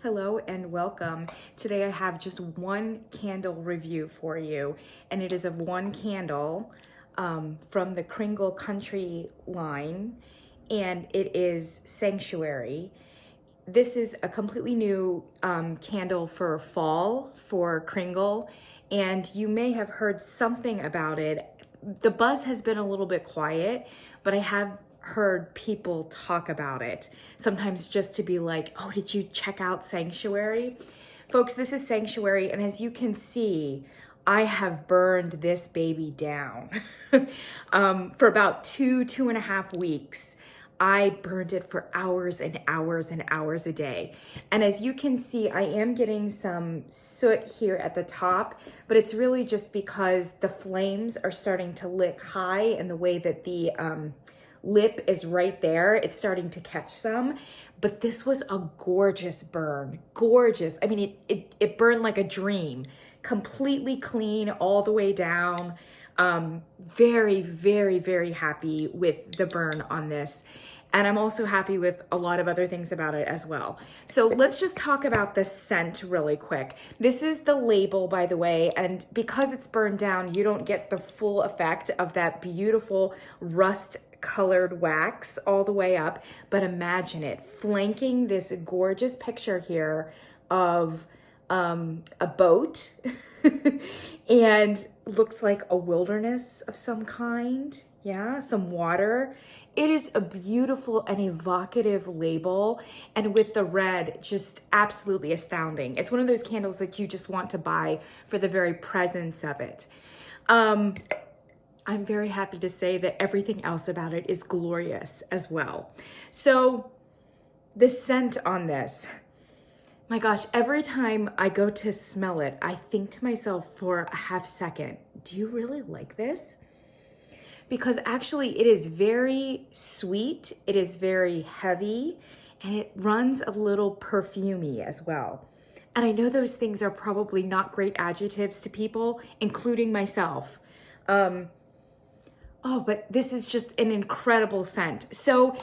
Hello and welcome. Today I have just one candle review for you, and it is of one candle from the Kringle Country line, and it is Sanctuary. This is a completely new candle for fall for Kringle, and you may have heard something about it. The buzz has been a little bit quiet, but I have heard people talk about it, sometimes just to be like, oh, did you check out Sanctuary? Folks, this is Sanctuary, and as you can see, I have burned this baby down for about 2.5 weeks. I burned it for hours and hours and hours a day. And as you can see, I am getting some soot here at the top, but it's really just because the flames are starting to lick high, and the way that the lip is right there, it's starting to catch some. But this was a gorgeous burn, gorgeous. I mean, it burned like a dream, completely clean all the way down. Very, very, very happy with the burn on this. And I'm also happy with a lot of other things about it as well. So let's just talk about the scent really quick. This is the label, by the way, and because it's burned down, you don't get the full effect of that beautiful rust colored wax all the way up. But imagine it flanking this gorgeous picture here of a boat and looks like a wilderness of some kind. Yeah, some water. It is a beautiful and evocative label, and with the red, just absolutely astounding. It's one of those candles that you just want to buy for the very presence of it. I'm very happy to say that everything else about it is glorious as well. So the scent on this, my gosh, every time I go to smell it, I think to myself for a half second, do you really like this? Because actually it is very sweet, it is very heavy, and it runs a little perfumey as well. And I know those things are probably not great adjectives to people, including myself. But this is just an incredible scent. So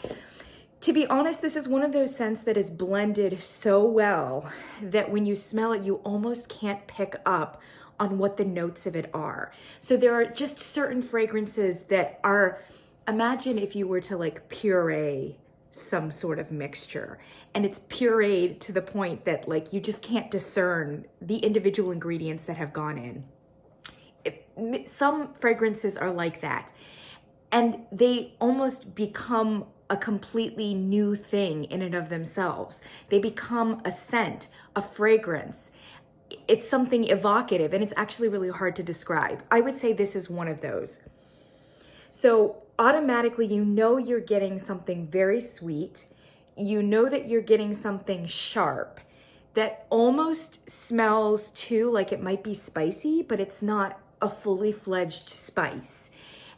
to be honest, this is one of those scents that is blended so well that when you smell it, you almost can't pick up on what the notes of it are. So there are just certain fragrances that are, imagine if you were to like puree some sort of mixture, and it's pureed to the point that like you just can't discern the individual ingredients that have gone in. Some fragrances are like that, and they almost become a completely new thing in and of themselves. They become a scent, a fragrance. It's something evocative, and it's actually really hard to describe. I would say this is one of those. So automatically, you know you're getting something very sweet. You know that you're getting something sharp that almost smells too like it might be spicy, but it's not a fully fledged spice.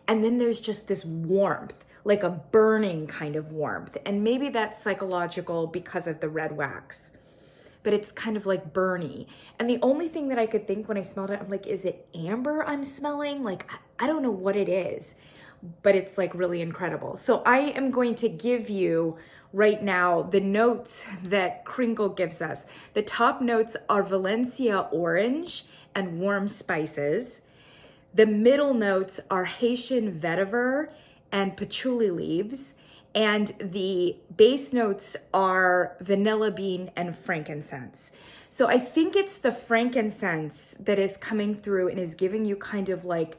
And then there's just this warmth, like a burning kind of warmth. And maybe that's psychological because of the red wax, but it's kind of like burny. And the only thing that I could think when I smelled it, I'm like, is it amber I'm smelling? Like, I don't know what it is, but it's like really incredible. So I am going to give you right now the notes that Kringle gives us. The top notes are Valencia orange and warm spices. The middle notes are Haitian vetiver and patchouli leaves. And the base notes are vanilla bean and frankincense. So I think it's the frankincense that is coming through and is giving you kind of like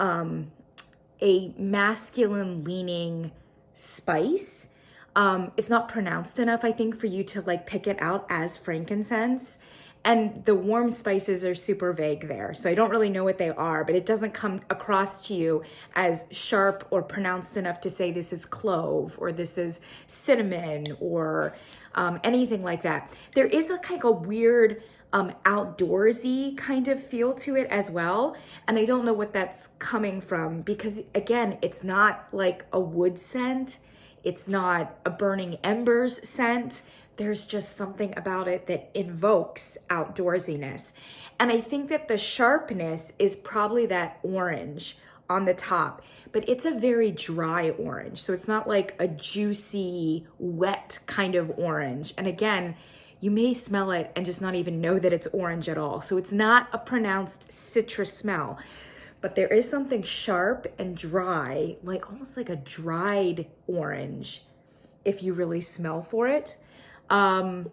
a masculine leaning spice. It's not pronounced enough, I think, for you to like pick it out as frankincense. And the warm spices are super vague there. So I don't really know what they are, but it doesn't come across to you as sharp or pronounced enough to say this is clove or this is cinnamon or anything like that. There is a kind of weird outdoorsy kind of feel to it as well. And I don't know what that's coming from because again, it's not like a wood scent. It's not a burning embers scent. There's just something about it that invokes outdoorsiness. And I think that the sharpness is probably that orange on the top, but it's a very dry orange. So it's not like a juicy, wet kind of orange. And again, you may smell it and just not even know that it's orange at all. So it's not a pronounced citrus smell, but there is something sharp and dry, like almost like a dried orange, if you really smell for it. And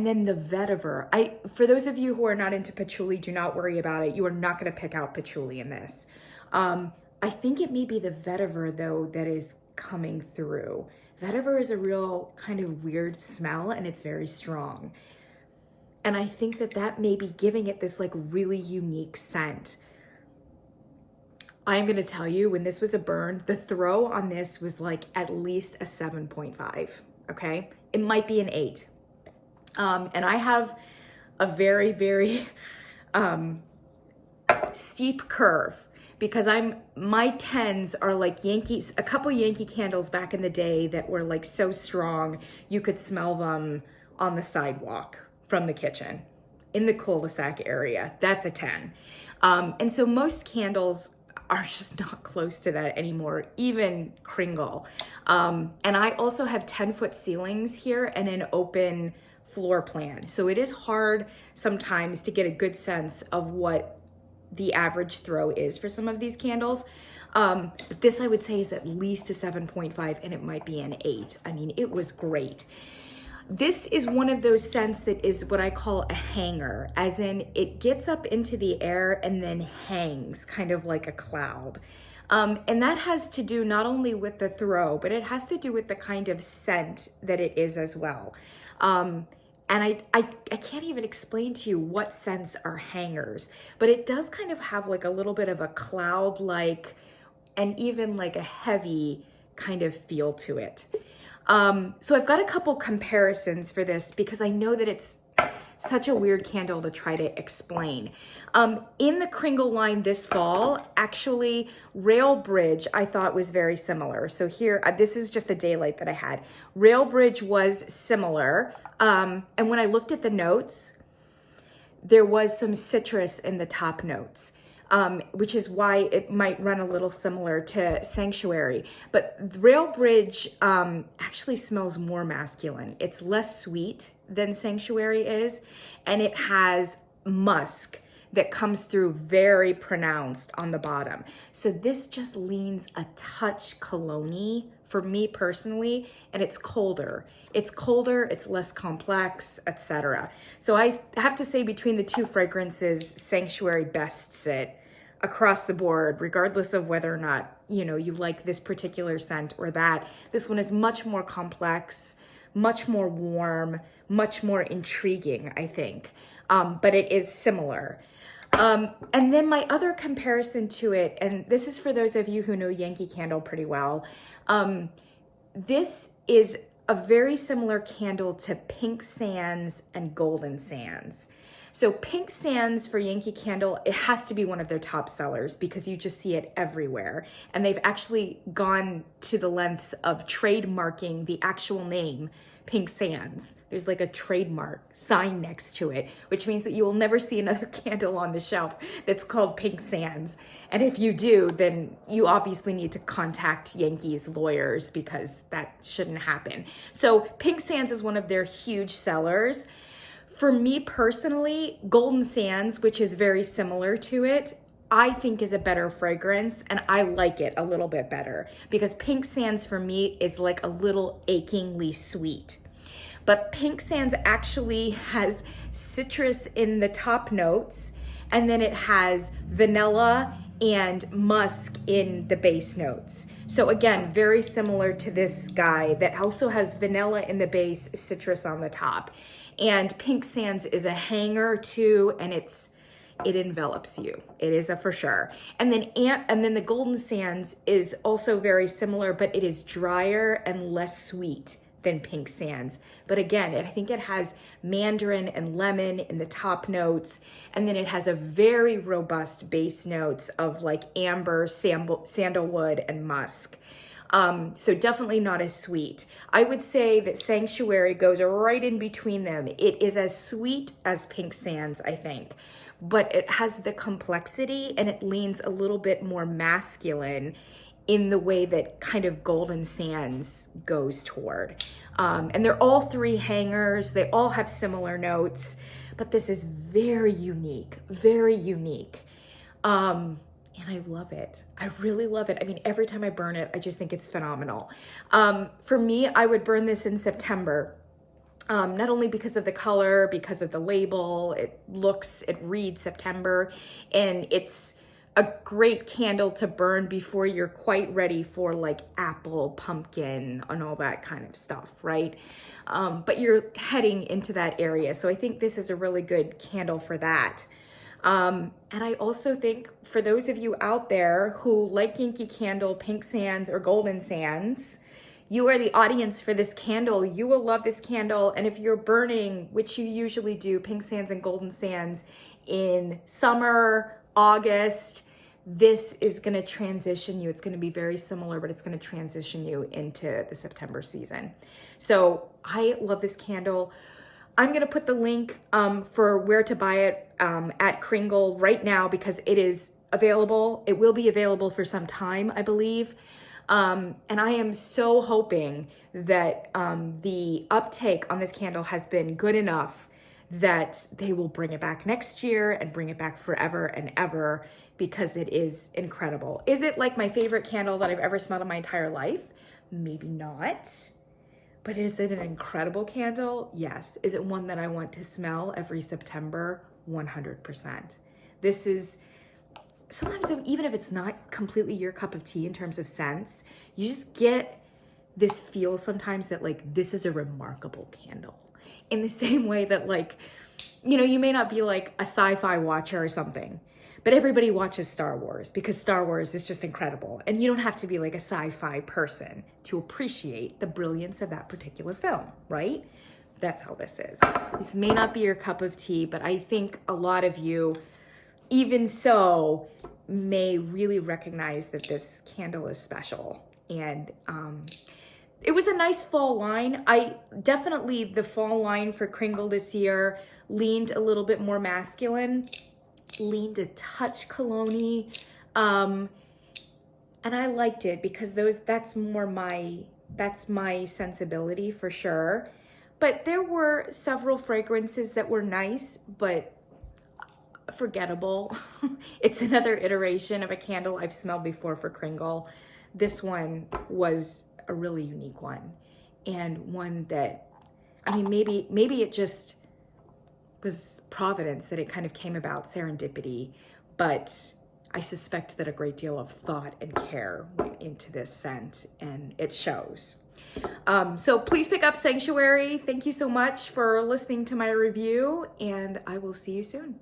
then the vetiver. For those of you who are not into patchouli, do not worry about it. You are not going to pick out patchouli in this. I think it may be the vetiver though that is coming through. Vetiver is a real kind of weird smell, and it's very strong. And I think that may be giving it this like really unique scent. I'm going to tell you, when this was a burn, the throw on this was like at least a 7.5. Okay. It might be an 8. And I have a very, very steep curve, because my 10s are like a couple Yankee candles back in the day that were like so strong, you could smell them on the sidewalk from the kitchen in the cul-de-sac area. That's a 10. And so most candles are just not close to that anymore, even Kringle. And I also have 10-foot ceilings here and an open floor plan. So it is hard sometimes to get a good sense of what the average throw is for some of these candles. But this I would say is at least a 7.5, and it might be an 8. I mean, it was great. This is one of those scents that is what I call a hanger, as in it gets up into the air and then hangs kind of like a cloud. And that has to do not only with the throw, but it has to do with the kind of scent that it is as well. And I can't even explain to you what scents are hangers, but it does kind of have like a little bit of a cloud-like and even like a heavy kind of feel to it. So I've got a couple comparisons for this because I know that it's such a weird candle to try to explain. In the Kringle line this fall, actually, Railbridge I thought was very similar. So here, this is just a daylight that I had. Railbridge was similar. And when I looked at the notes, there was some citrus in the top notes. Which is why it might run a little similar to Sanctuary. But Railbridge actually smells more masculine. It's less sweet than Sanctuary is, and it has musk that comes through very pronounced on the bottom. So this just leans a touch cologne-y for me personally, and it's colder. It's colder, it's less complex, etc. So I have to say, between the two fragrances, Sanctuary bests it across the board, regardless of whether or not, you like this particular scent or that. This one is much more complex, much more warm, much more intriguing, I think. But it is similar. And then my other comparison to it, and this is for those of you who know Yankee Candle pretty well, this is a very similar candle to Pink Sands and Golden Sands. So Pink Sands for Yankee Candle, it has to be one of their top sellers because you just see it everywhere. And they've actually gone to the lengths of trademarking the actual name, Pink Sands. There's like a trademark sign next to it, which means that you will never see another candle on the shelf that's called Pink Sands. And if you do, then you obviously need to contact Yankee's lawyers because that shouldn't happen. So Pink Sands is one of their huge sellers. For me personally, Golden Sands, which is very similar to it, I think is a better fragrance, and I like it a little bit better because Pink Sands for me is like a little achingly sweet. But Pink Sands actually has citrus in the top notes, and then it has vanilla and musk in the base notes. So again, very similar to this guy that also has vanilla in the base, citrus on the top. And Pink Sands is a hanger too, and it envelops you. It is a for sure. And then the Golden Sands is also very similar, but it is drier and less sweet than Pink Sands. But again, I think it has mandarin and lemon in the top notes, and then it has a very robust base notes of like amber, sandalwood, and musk. So definitely not as sweet. I would say that Sanctuary goes right in between them. It is as sweet as Pink Sands, I think, but it has the complexity and it leans a little bit more masculine in the way that kind of Golden Sands goes toward. And they're all 3 hangers. They all have similar notes, but this is very unique, very unique. And I love it. I really love it. I mean, every time I burn it, I just think it's phenomenal. For me, I would burn this in September. Not only because of the color, because of the label, it reads September, and it's a great candle to burn before you're quite ready for like apple, pumpkin, and all that kind of stuff, right? But you're heading into that area. So I think this is a really good candle for that. And I also think for those of you out there who like Yankee Candle, Pink Sands, or Golden Sands, you are the audience for this candle. You will love this candle. And if you're burning, which you usually do, Pink Sands and Golden Sands in summer, August, this is going to transition you. It's going to be very similar, but it's going to transition you into the September season. So I love this candle. I'm going to put the link for where to buy it at Kringle right now because it is available. It will be available for some time, I believe. And I am so hoping that the uptake on this candle has been good enough that they will bring it back next year and bring it back forever and ever because it is incredible. Is it like my favorite candle that I've ever smelled in my entire life? Maybe not. But is it an incredible candle? Yes. Is it one that I want to smell every September? 100%. This is, sometimes even if it's not completely your cup of tea in terms of scents, you just get this feel sometimes that like, this is a remarkable candle. In the same way that like, you know, you may not be like a sci-fi watcher or something, but everybody watches Star Wars because Star Wars is just incredible. And you don't have to be like a sci-fi person to appreciate the brilliance of that particular film, right? That's how this is. This may not be your cup of tea, but I think a lot of you, even so, may really recognize that this candle is special. And it was a nice fall line. Definitely the fall line for Kringle this year leaned a little bit more masculine, leaned a touch cologne-y, and I liked it because that's my sensibility for sure. But there were several fragrances that were nice, but forgettable. It's another iteration of a candle I've smelled before for Kringle. This one was a really unique one, and one that, I mean, maybe it just was providence that it kind of came about, serendipity, but I suspect that a great deal of thought and care went into this scent, and it shows. So please pick up Sanctuary. Thank you so much for listening to my review, and I will see you soon.